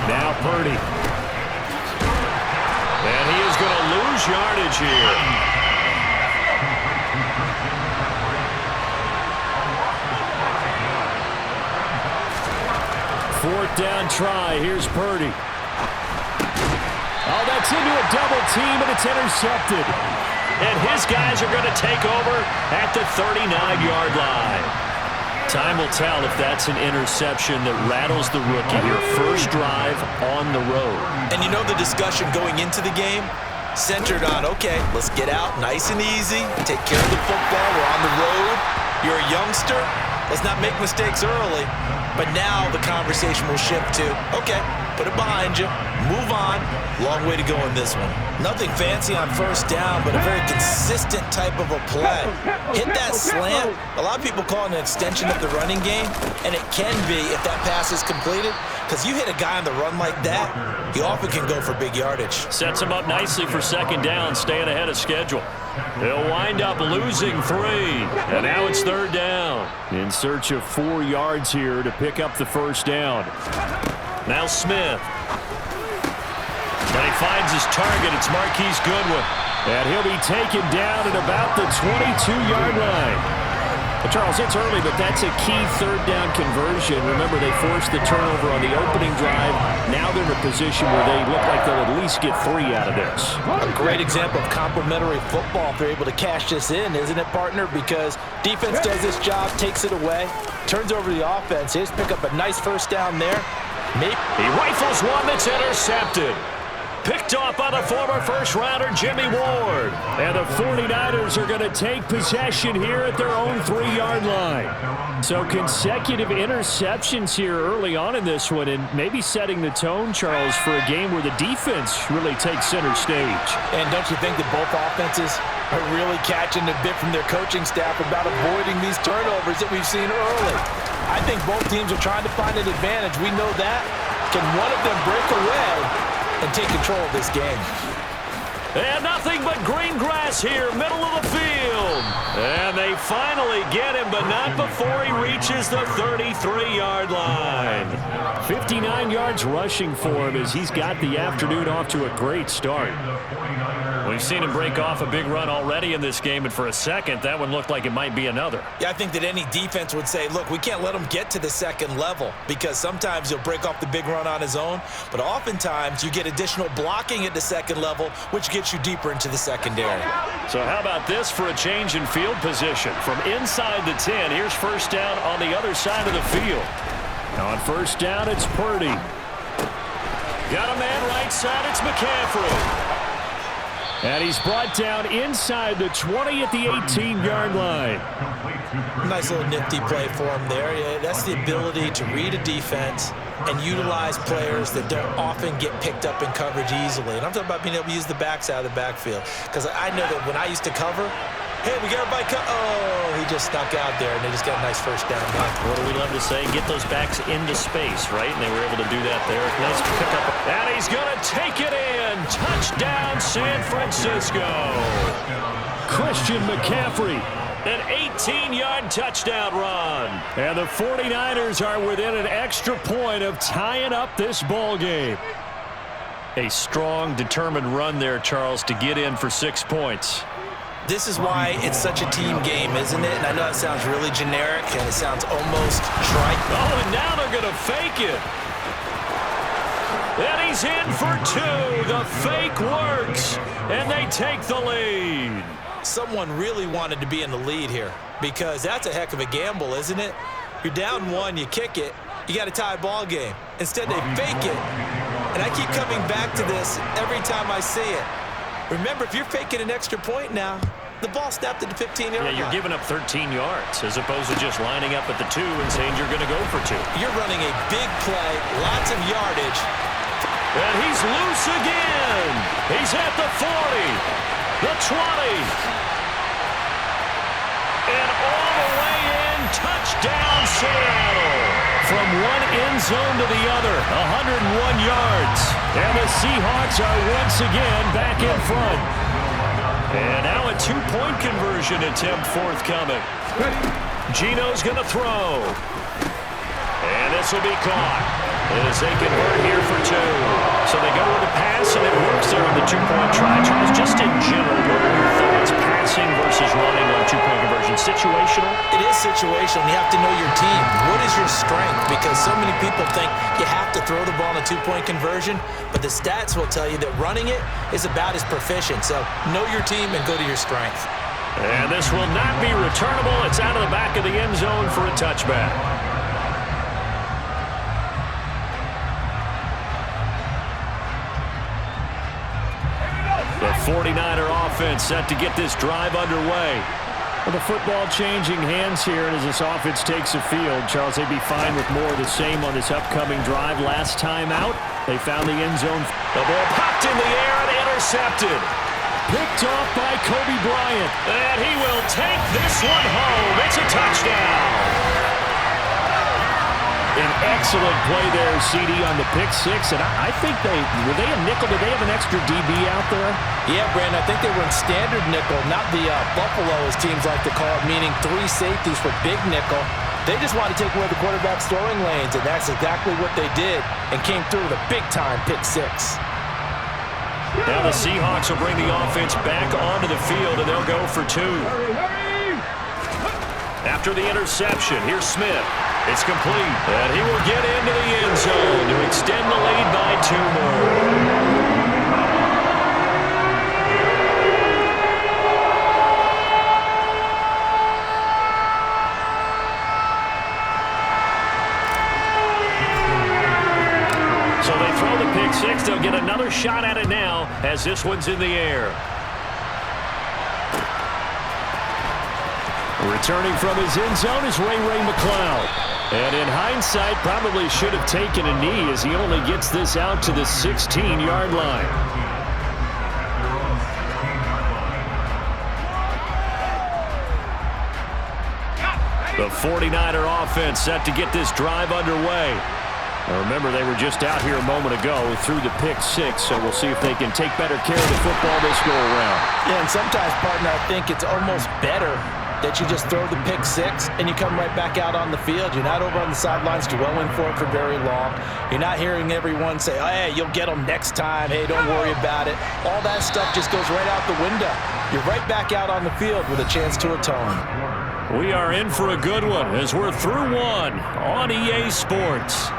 Now Purdy. And he is going to lose yardage here. Fourth down try. Here's Purdy. Oh, that's into a double team, and it's intercepted. And his guys are going to take over at the 39-yard line. Time will tell if that's an interception that rattles the rookie here. First drive on the road. And you know the discussion going into the game? Centered on, okay, let's get out nice and easy, take care of the football, we're on the road, you're a youngster, let's not make mistakes early. But now the conversation will shift to, okay, put it behind you, move on. Long way to go in this one. Nothing fancy on first down, but a very consistent type of a play. Hit that slant. A lot of people call it an extension of the running game, and it can be if that pass is completed, because you hit a guy on the run like that, he often can go for big yardage. Sets him up nicely for second down, staying ahead of schedule. They'll wind up losing 3, and now it's third down. In search of 4 yards here to pick up the first down. Now Smith. And he finds his target. It's Marquise Goodwin. And he'll be taken down at about the 22-yard line. Well, Charles, it's early, but that's a key third down conversion. Remember, they forced the turnover on the opening drive. Now they're in a position where they look like they'll at least get 3 out of this. A great example of complementary football if they're able to cash this in, isn't it, partner? Because defense does this job, takes it away, turns over the offense. They just pick up a nice first down there. He rifles one that's intercepted. Picked off by the former first-rounder Jimmy Ward. And the 49ers are going to take possession here at their own 3-yard line. So consecutive interceptions here early on in this one, and maybe setting the tone, Charles, for a game where the defense really takes center stage. And don't you think that both offenses are really catching a bit from their coaching staff about avoiding these turnovers that we've seen early? I think both teams are trying to find an advantage. We know that. Can one of them break away and take control of this game? And nothing but green grass here, middle of the field. And they finally get him, but not before he reaches the 33-yard line. 59 yards rushing for him as he's got the afternoon off to a great start. We've seen him break off a big run already in this game, and for a second, that one looked like it might be another. Yeah, I think that any defense would say, look, we can't let him get to the second level, because sometimes he'll break off the big run on his own, but oftentimes you get additional blocking at the second level, which gets you deeper into the secondary. So how about this for a change in field position? From inside the 10, here's first down on the other side of the field. Now on first down, it's Purdy. Got a man right side, it's McCaffrey. And he's brought down inside the 20 at the 18-yard line. Nice little nifty play for him there. Yeah, that's the ability to read a defense and utilize players that don't often get picked up in coverage easily. And I'm talking about being able to use the backside of the backfield. Because I know that when I used to cover, hey, we got everybody oh, he just snuck out there, and they just got a nice first down. What do we love to say? Get those backs into space, right? And they were able to do that there. Nice pickup. And he's going to take it in. Touchdown, San Francisco. Christian McCaffrey. An 18-yard touchdown run. And the 49ers are within an extra point of tying up this ball game. A strong, determined run there, Charles, to get in for 6 points. This is why it's such a team game, isn't it? And I know it sounds really generic, and it sounds almost trite. Oh, and now they're going to fake it. And he's in for 2. The fake works, and they take the lead. Someone really wanted to be in the lead here, because that's a heck of a gamble, isn't it? You're down 1, you kick it, you got a tie ball game. Instead, they fake it. And I keep coming back to this every time I see it. Remember, if you're faking an extra point now, the ball snapped at the 15-yard line. Yeah, you're giving up 13 yards as opposed to just lining up at the 2 and saying you're going to go for 2. You're running a big play, lots of yardage. And he's loose again. He's at the 40, the 20. And all the way in, touchdown Seattle. From one end zone to the other, 101 yards. And the Seahawks are once again back in front. And now a 2-point conversion attempt forthcoming. Geno's going to throw. And this this will be caught as they convert here for 2. So they go with the pass, and it works there on the two-point try. Charles, just in general, what are your thoughts passing versus running on two-point conversion? Situational? It is situational. You have to know your team. What is your strength? Because so many people think you have to throw the ball in a two-point conversion, but the stats will tell you that running it is about as proficient. So know your team and go to your strength. And this will not be returnable. It's out of the back of the end zone for a touchback. The 49er offense set to get this drive underway. Well, the football changing hands here, and as this offense takes the field, Charles, they'd be fine with more of the same on this upcoming drive. Last time out, they found the end zone. The ball popped in the air and intercepted. Picked off by Kobe Bryant. And he will take this one home. It's a touchdown. An excellent play there, CD, on the pick six. And I think were they a nickel? Did they have an extra DB out there? Yeah, Brandon, I think they were in standard nickel, not the Buffalo, as teams like to call it, meaning 3 safeties for big nickel. They just wanted to take away the quarterback's throwing lanes, and that's exactly what they did, and came through with a big-time pick six. Now the Seahawks will bring the offense back onto the field, and they'll go for 2. After the interception, here's Smith. It's complete, and he will get into the end zone to extend the lead by 2 more. So they throw the pick six. They'll get another shot at it now as this one's in the air. Returning from his end zone is Ray McCloud. And in hindsight, probably should have taken a knee as he only gets this out to the 16-yard line. The 49er offense set to get this drive underway. Now remember, they were just out here a moment ago through the pick six, so we'll see if they can take better care of the football this go around. Yeah, and sometimes, partner, I think it's almost better that you just throw the pick six and you come right back out on the field. You're not over on the sidelines dwelling for it for very long. You're not hearing everyone say, oh, hey, you'll get them next time. Hey, don't worry about it. All that stuff just goes right out the window. You're right back out on the field with a chance to atone. We are in for a good one as we're through one on EA Sports.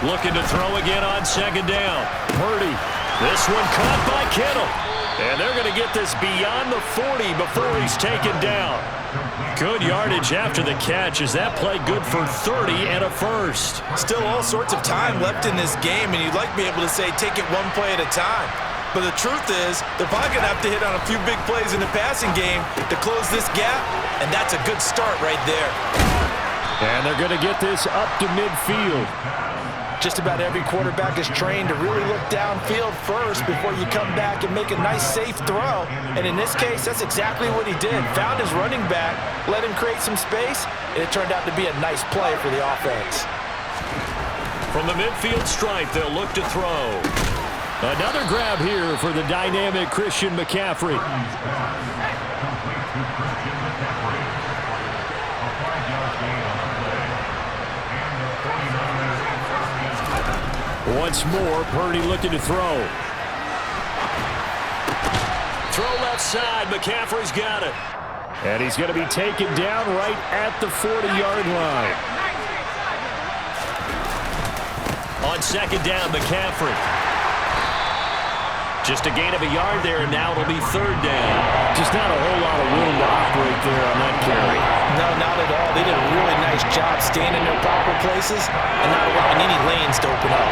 Looking to throw again on second down. Purdy. This one caught by Kittle. And they're going to get this beyond the 40 before he's taken down. Good yardage after the catch. Is that play good for 30 and a first? Still all sorts of time left in this game, and you'd like to be able to say take it one play at a time. But the truth is, they're probably going to have to hit on a few big plays in the passing game to close this gap, and that's a good start right there. And they're going to get this up to midfield. Just about every quarterback is trained to really look downfield first before you come back and make a nice, safe throw. And in this case, that's exactly what he did. Found his running back, let him create some space, and it turned out to be a nice play for the offense. From the midfield stripe, they'll look to throw. Another grab here for the dynamic Christian McCaffrey. Once more, Purdy looking to throw. Throw left side. McCaffrey's got it. And he's going to be taken down right at the 40-yard line. On second down, McCaffrey. Just a gain of a yard there, and now it'll be third down. Just not a whole lot of room to operate there on that carry. No, not at all. They did a really nice job staying in their proper places and not allowing any lanes to open up.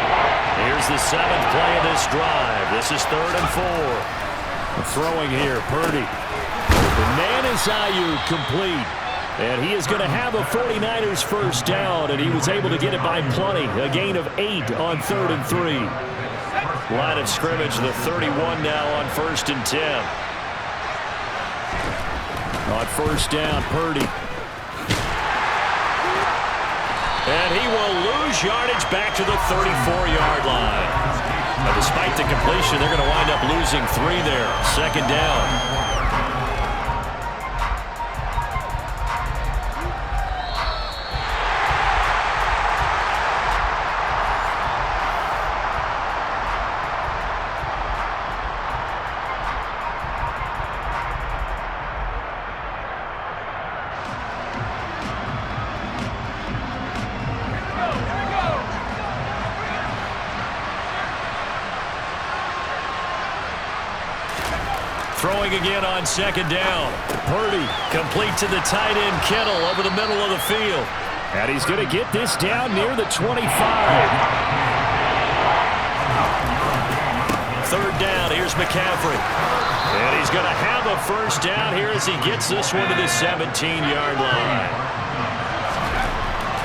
Here's the 7th play of this drive. This is 3rd and 4. Throwing here, Purdy. The man is Ayuk, complete. And he is going to have a 49ers first down, and he was able to get it by plenty. A gain of 8 on 3rd and 3. Line of scrimmage, the 31 now on 1st and 10. On first down, Purdy. And he will lose yardage back to the 34-yard line. Now, despite the completion, they're going to wind up losing 3 there. Second down. Throwing again on second down. Purdy complete to the tight end Kittle over the middle of the field. And he's going to get this down near the 25. Third down, here's McCaffrey. And he's going to have a first down here as he gets this one to the 17-yard line.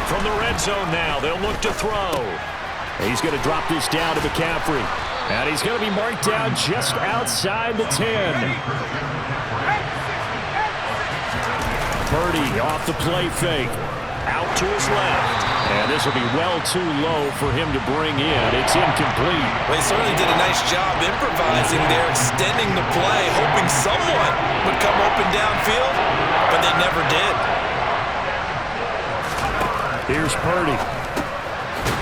From the red zone now, they'll look to throw. He's going to drop this down to McCaffrey. And he's going to be marked down just outside the 10. Purdy off the play fake. Out to his left. And this will be well too low for him to bring in. It's incomplete. Well, he certainly did a nice job improvising there, extending the play, hoping someone would come open downfield, but they never did. Here's Purdy.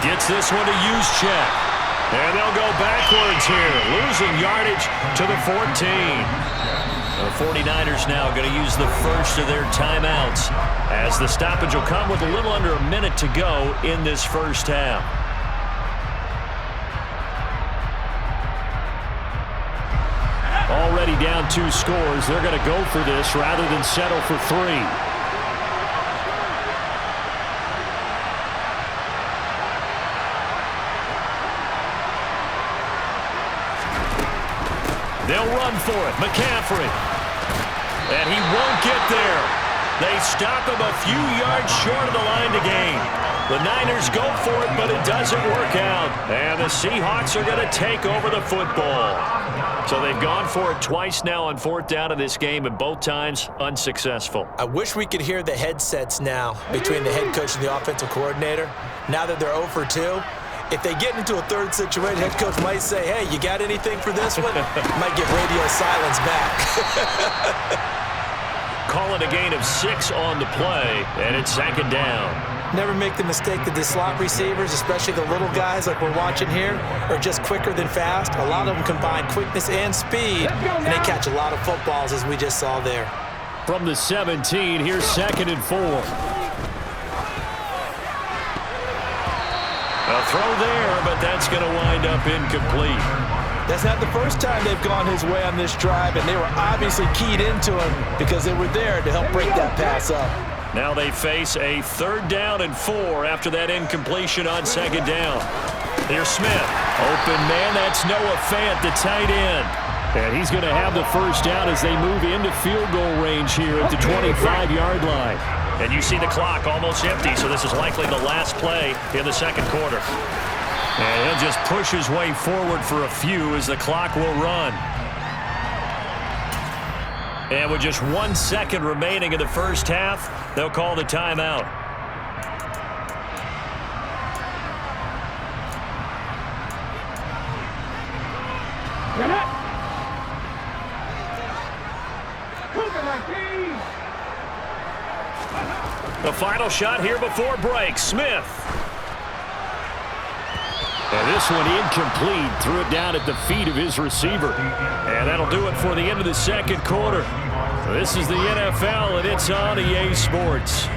Gets this one to Juszczyk. And they'll go backwards here, losing yardage to the 14. The 49ers now going to use the first of their timeouts as the stoppage will come with a little under a minute to go in this first half. Already down 2 scores. They're going to go for this rather than settle for 3. They'll run for it. McCaffrey. And he won't get there. They stop him a few yards short of the line to gain. The Niners go for it, but it doesn't work out. And the Seahawks are going to take over the football. So they've gone for it twice now on 4th down in this game, and both times unsuccessful. I wish we could hear the headsets now between the head coach and the offensive coordinator. Now that they're 0 for 2. If they get into a third situation, head coach might say, hey, you got anything for this one? Might get radio silence back. Call it a gain of 6 on the play, and it's 2nd down. Never make the mistake that the slot receivers, especially the little guys like we're watching here, are just quicker than fast. A lot of them combine quickness and speed, and they catch a lot of footballs, as we just saw there. From the 17, here's 2nd and 4. A throw there, but that's going to wind up incomplete. That's not the first time they've gone his way on this drive, and they were obviously keyed into him because they were there to help break that pass up. Now they face a 3rd down and 4 after that incompletion on 2nd down. Here's Smith. Open man, that's Noah Fant, the tight end. And he's going to have the first down as they move into field goal range here at the 25-yard line. And you see the clock almost empty, so this is likely the last play in the 2nd quarter. And he'll just push his way forward for a few as the clock will run. And with just 1 second remaining in the first half, they'll call the timeout. The final shot here before break. Smith. And this one incomplete. Threw it down at the feet of his receiver. And that'll do it for the end of the 2nd quarter. This is the NFL, and it's on EA Sports.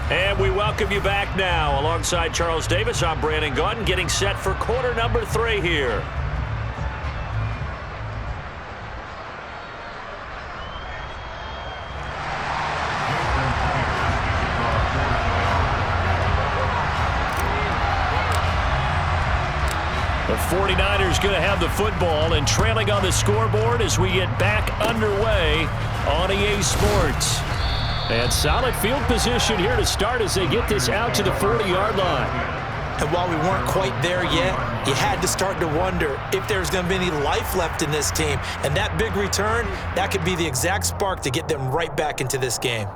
And we welcome you back now. Alongside Charles Davis, I'm Brandon Gaudin, getting set for quarter number 3 here. The 49ers going to have the football and trailing on the scoreboard as we get back underway on EA Sports. And solid field position here to start as they get this out to the 40-yard line. And while we weren't quite there yet, you had to start to wonder if there's going to be any life left in this team. And that big return, that could be the exact spark to get them right back into this game.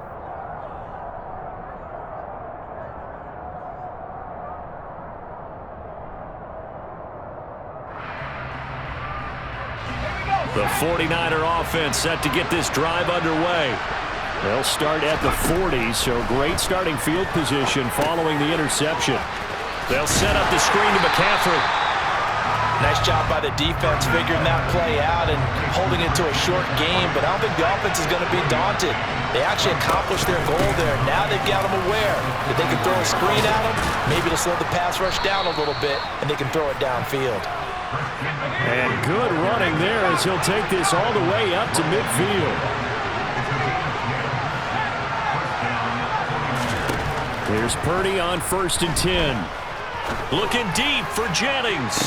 The 49er offense set to get this drive underway. They'll start at the 40, so great starting field position following the interception. They'll set up the screen to McCaffrey. Nice job by the defense figuring that play out and holding it to a short game, but I don't think the offense is going to be daunted. They actually accomplished their goal there. Now they've got them aware that they can throw a screen at them, maybe to slow the pass rush down a little bit, and they can throw it downfield. And good running there as he'll take this all the way up to midfield. Here's Purdy on 1st and 10. Looking deep for Jennings.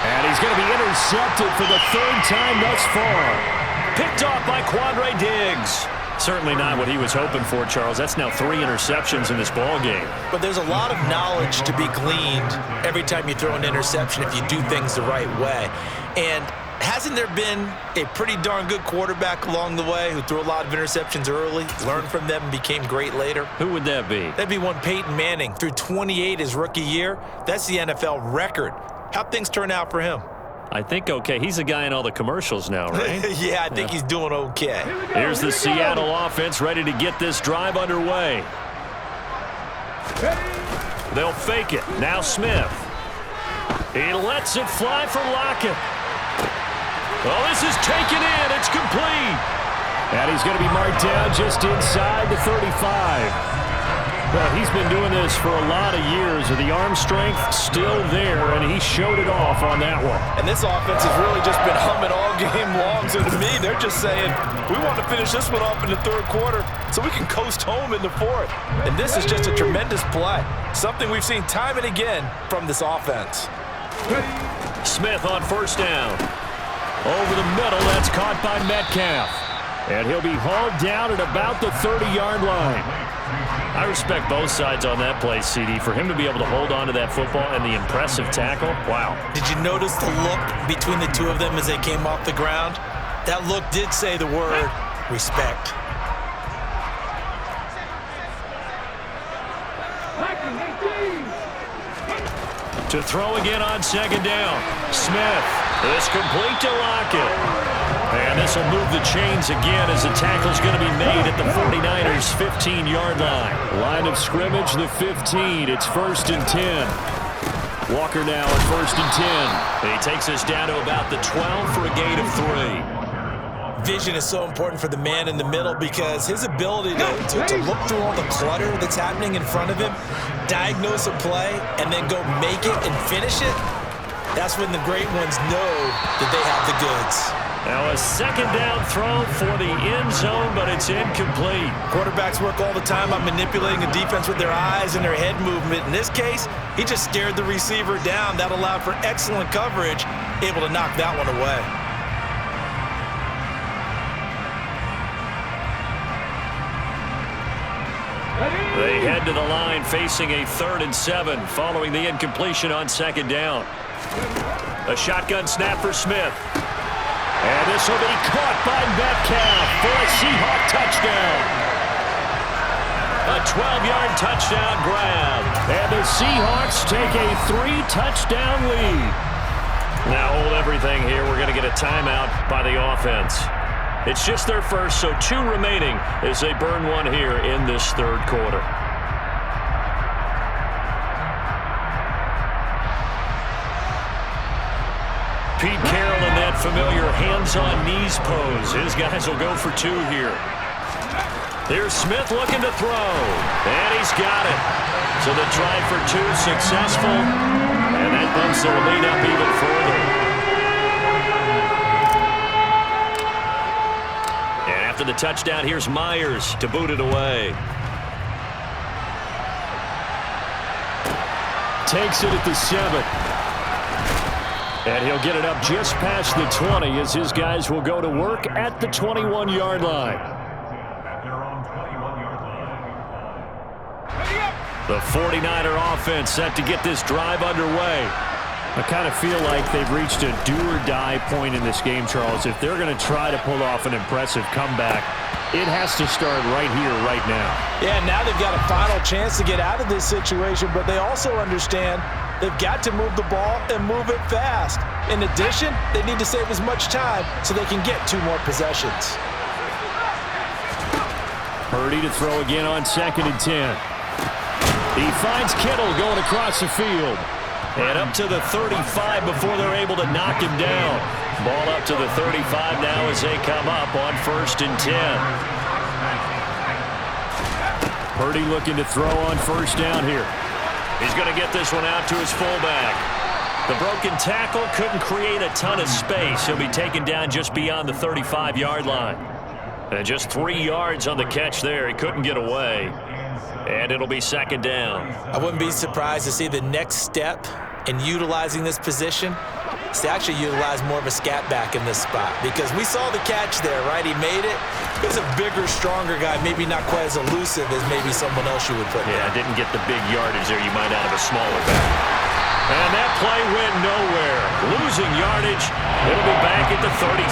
And he's going to be intercepted for the 3rd time thus far. Picked off by Quandre Diggs. Certainly not what he was hoping for, Charles. That's now 3 interceptions in this ball game. But there's a lot of knowledge to be gleaned every time you throw an interception if you do things the right way. And hasn't there been a pretty darn good quarterback along the way who threw a lot of interceptions early, learned from them, and became great later? Who would that be? That'd be one Peyton Manning. Threw 28 his rookie year. That's the NFL record. How'd things turn out for him? I think okay. He's the guy in all the commercials now, right? Yeah, I think he's doing okay. Here's the Seattle offense ready to get this drive underway. They'll fake it. Now Smith. He lets it fly for Lockett. Well, this is taken in. It's complete. And he's going to be marked down just inside the 35. Well, he's been doing this for a lot of years. The arm strength still there, and he showed it off on that one. And this offense has really just been humming all game long. So to me, they're just saying, we want to finish this one off in the 3rd quarter so we can coast home in the 4th. And this is just a tremendous play. Something we've seen time and again from this offense. Smith on 1st down. Over the middle, that's caught by Metcalf. And he'll be hauled down at about the 30-yard line. I respect both sides on that play, CD. For him to be able to hold on to that football and the impressive tackle, wow. Did you notice the look between the two of them as they came off the ground? That look did say the word respect. To throw again on 2nd down. Smith. This complete to Lockett. And this will move the chains again as the tackle's going to be made at the 49ers' 15-yard line. Line of scrimmage, the 15. It's 1st and 10. Walker now at 1st and 10. He takes us down to about the 12 for a gain of 3. Vision is so important for the man in the middle because his ability to look through all the clutter that's happening in front of him, diagnose a play, and then go make it and finish it, that's when the great ones know that they have the goods. Now a 2nd down throw for the end zone, but it's incomplete. Quarterbacks work all the time on manipulating the defense with their eyes and their head movement. In this case, he just stared the receiver down. That allowed for excellent coverage, able to knock that one away. They head to the line facing a 3rd and 7 following the incompletion on 2nd down. A shotgun snap for Smith. And this will be caught by Metcalf for a Seahawk touchdown. A 12-yard touchdown grab. And the Seahawks take a 3-touchdown lead. Now hold everything here. We're going to get a timeout by the offense. It's just their first, so 2 remaining as they burn one here in this 3rd quarter. Pete Carroll in that familiar hands-on knees pose. His guys will go for 2 here. Here's Smith looking to throw. And he's got it. So the try for 2 successful. And that bumps their lead up even further. And after the touchdown, here's Myers to boot it away. Takes it at the 7. And he'll get it up just past the 20 as his guys will go to work at the 21-yard line. The 49er offense set to get this drive underway. I kind of feel like they've reached a do-or-die point in this game, Charles. If they're going to try to pull off an impressive comeback, it has to start right here, right now. Yeah, now they've got a final chance to get out of this situation, but they also understand they've got to move the ball and move it fast. In addition, they need to save as much time so they can get 2 more possessions. Purdy to throw again on 2nd and 10. He finds Kittle going across the field. And up to the 35 before they're able to knock him down. Ball up to the 35 now as they come up on 1st and 10. Purdy looking to throw on 1st down here. He's going to get this one out to his fullback. The broken tackle couldn't create a ton of space. He'll be taken down just beyond the 35-yard line. And just 3 yards on the catch there. He couldn't get away. And it'll be 2nd down. I wouldn't be surprised to see the next step in utilizing this position is to actually utilize more of a scat back in this spot. Because we saw the catch there, right? He made it. He was a bigger, stronger guy, maybe not quite as elusive as maybe someone else you would put there. Yeah, didn't get the big yardage there you might out of a smaller back. And that play went nowhere. Losing yardage. It'll be back at the 36.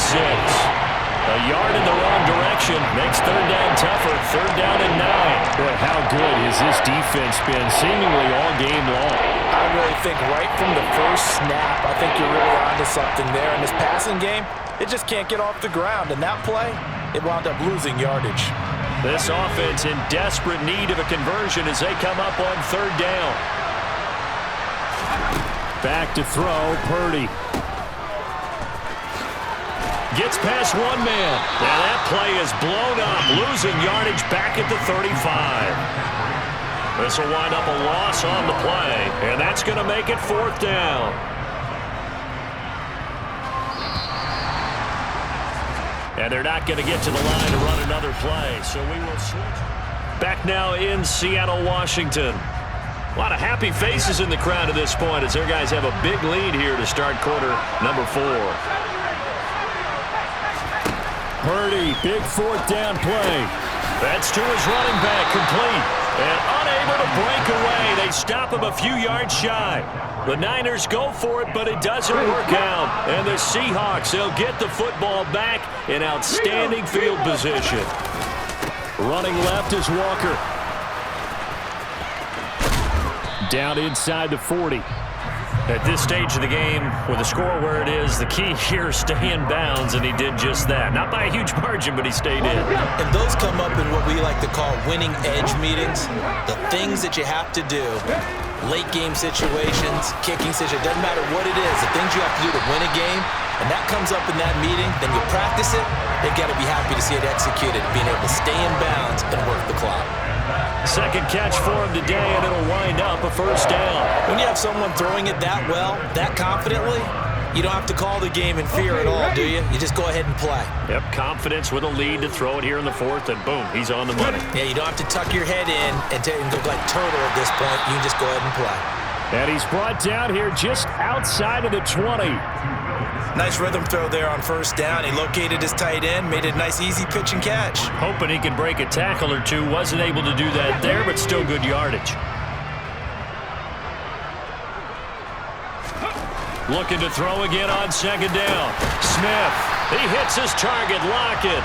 A yard in the wrong direction makes 3rd down tougher. 3rd down and 9. Boy, how good has this defense been seemingly all game long? I really think right from the first snap, I think you're really onto something there. In this passing game, it just can't get off the ground. And that play, it wound up losing yardage. This offense in desperate need of a conversion as they come up on 3rd down. Back to throw, Purdy. Gets past one man. Now that play is blown up, losing yardage back at the 35. This will wind up a loss on the play, and that's going to make it 4th down. And they're not going to get to the line to run another play, so we will switch. Back now in Seattle, Washington. A lot of happy faces in the crowd at this point as their guys have a big lead here to start quarter number 4. Purdy, big 4th down play. That's to his running back, complete. And unable to break away. They stop him a few yards shy. The Niners go for it, but it doesn't work out. And the Seahawks, they'll get the football back in outstanding field position. Running left is Walker. Down inside the 40. At this stage of the game, with the score where it is, the key here is stay in bounds, and he did just that. Not by a huge margin, but he stayed in. And those come up in what we like to call winning edge meetings. The things that you have to do, late game situations, kicking situations, doesn't matter what it is, the things you have to do to win a game, and that comes up in that meeting, then you practice it, they've got to be happy to see it executed, being able to stay in bounds and work the clock. Second catch for him today, and it'll wind up a 1st down. When you have someone throwing it that well, that confidently, you don't have to call the game in fear at all, do you? You just go ahead and play. Yep, confidence with a lead to throw it here in the 4th, and boom, he's on the money. Yeah, you don't have to tuck your head in and go like turtle at this point. You can just go ahead and play. And he's brought down here just outside of the 20. Nice rhythm throw there on 1st down. He located his tight end, made it a nice easy pitch and catch. Hoping he could break a tackle or two. Wasn't able to do that there, but still good yardage. Looking to throw again on 2nd down. Smith, he hits his target, Lockett.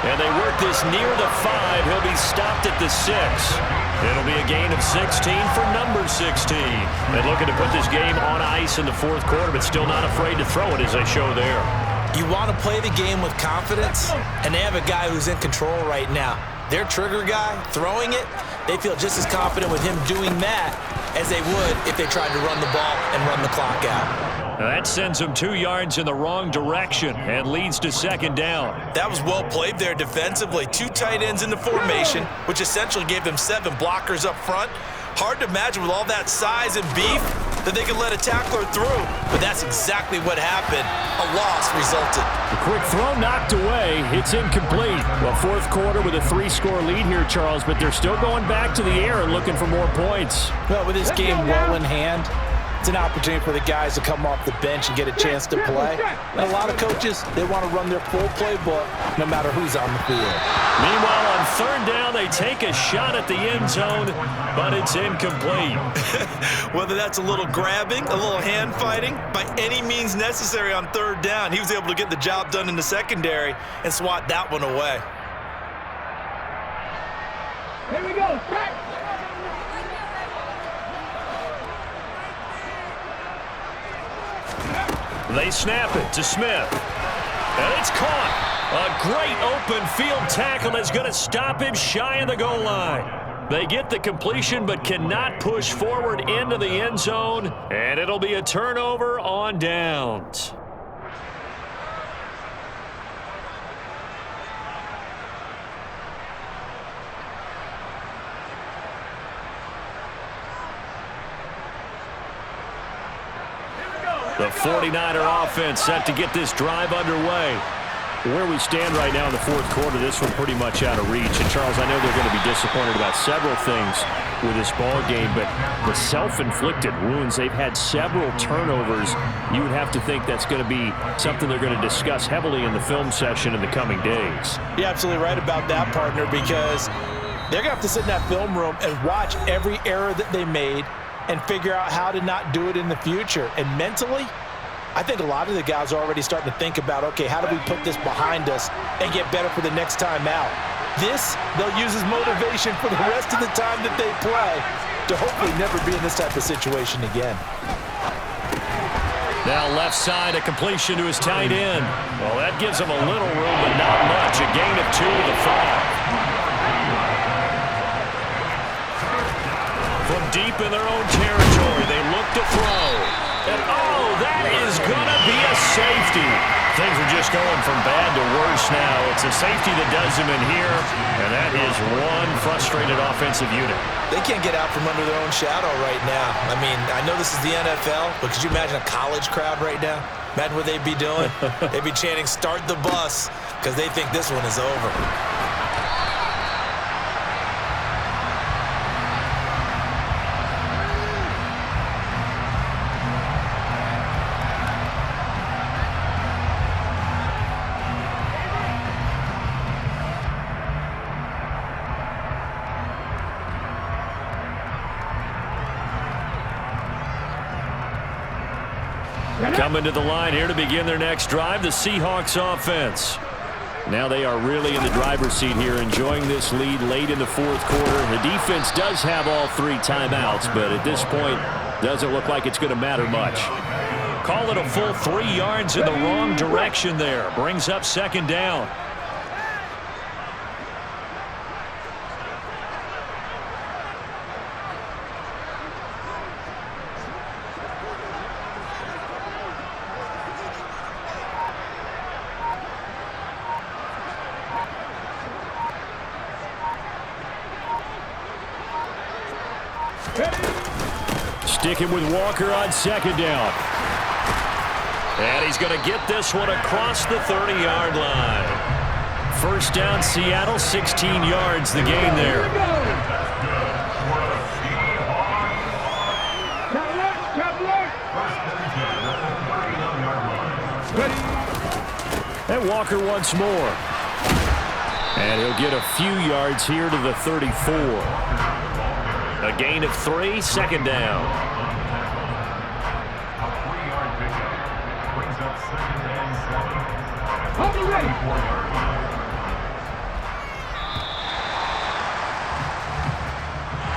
And they work this near the 5. He'll be stopped at the 6. It'll be a gain of 16 for number 16. They're looking to put this game on ice in the 4th quarter, but still not afraid to throw it as they show there. You want to play the game with confidence, and they have a guy who's in control right now. Their trigger guy, throwing it, they feel just as confident with him doing that as they would if they tried to run the ball and run the clock out. Now that sends them 2 yards in the wrong direction and leads to 2nd down. That was well played there defensively. 2 tight ends in the formation, which essentially gave them 7 blockers up front. Hard to imagine with all that size and beef that they could let a tackler through. But that's exactly what happened. A loss resulted. The quick throw knocked away. It's incomplete. Well, 4th quarter with a 3-score lead here, Charles, but they're still going back to the air and looking for more points. Well, with this game well in hand, It's an opportunity for the guys to come off the bench and get a chance to play. And a lot of coaches, they want to run their full playbook no matter who's on the field. Meanwhile, on third down, they take a shot at the end zone, but it's incomplete. Whether that's a little grabbing, a little hand fighting, by any means necessary on third down, he was able to get the job done in the secondary and swat that one away. Here we go. Track. They snap it to Smith. And it's caught. A great open field tackle that's going to stop him shy of the goal line. They get the completion but cannot push forward into the end zone. And it'll be a turnover on downs. The 49er offense set to get this drive underway. Where we stand right now in the fourth quarter, this one pretty much out of reach. And, Charles, I know they're going to be disappointed about several things with this ball game, but the self-inflicted wounds, they've had several turnovers. You would have to think that's going to be something they're going to discuss heavily in the film session in the coming days. You're absolutely right about that, partner, because they're going to have to sit in that film room and watch every error that they made and figure out how to not do it in the future. And mentally, I think a lot of the guys are already starting to think about, okay, how do we put this behind us and get better for the next time out? This, they'll use as motivation for the rest of the time that they play to hopefully never be in this type of situation again. Now left side, a completion to his tight end. Well, that gives him a little room, but not much. A gain of 2 to the 5. From deep in their own territory, they look to throw. And, oh, that is going to be a safety. Things are just going from bad to worse now. It's a safety that does them in here, and that is one frustrated offensive unit. They can't get out from under their own shadow right now. I mean, I know this is the NFL, but could you imagine a college crowd right now? Imagine what they'd be doing. They'd be chanting, "Start the bus," because they think this one is over. Coming to the line here to begin their next drive, the Seahawks offense. Now they are really in the driver's seat here, enjoying this lead late in the fourth quarter. The defense does have all 3 timeouts, but at this point, doesn't look like it's going to matter much. Call it a full 3 yards in the wrong direction there. Brings up second down. Sticking with Walker on second down. And he's going to get this one across the 30-yard line. First down, Seattle, 16 yards, the gain there. And Walker once more. And he'll get a few yards here to the 34. A gain of 3, second down.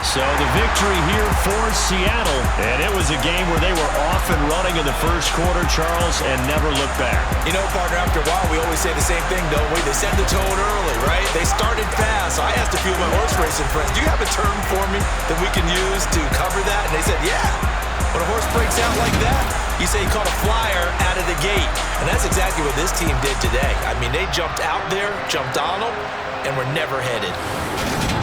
So the victory here for Seattle. And it was a game where they were off and running in the first quarter, Charles, and never looked back. You know, partner, after a while, we always say the same thing, don't we? They set the tone early, right? They started fast. So I asked a few of my horse racing friends, do you have a term for me that we can use to cover that? And they said, yeah. When a horse breaks out like that, you say he caught a flyer out of the gate. And that's exactly what this team did today. I mean, they jumped out there, jumped on them, and were never headed.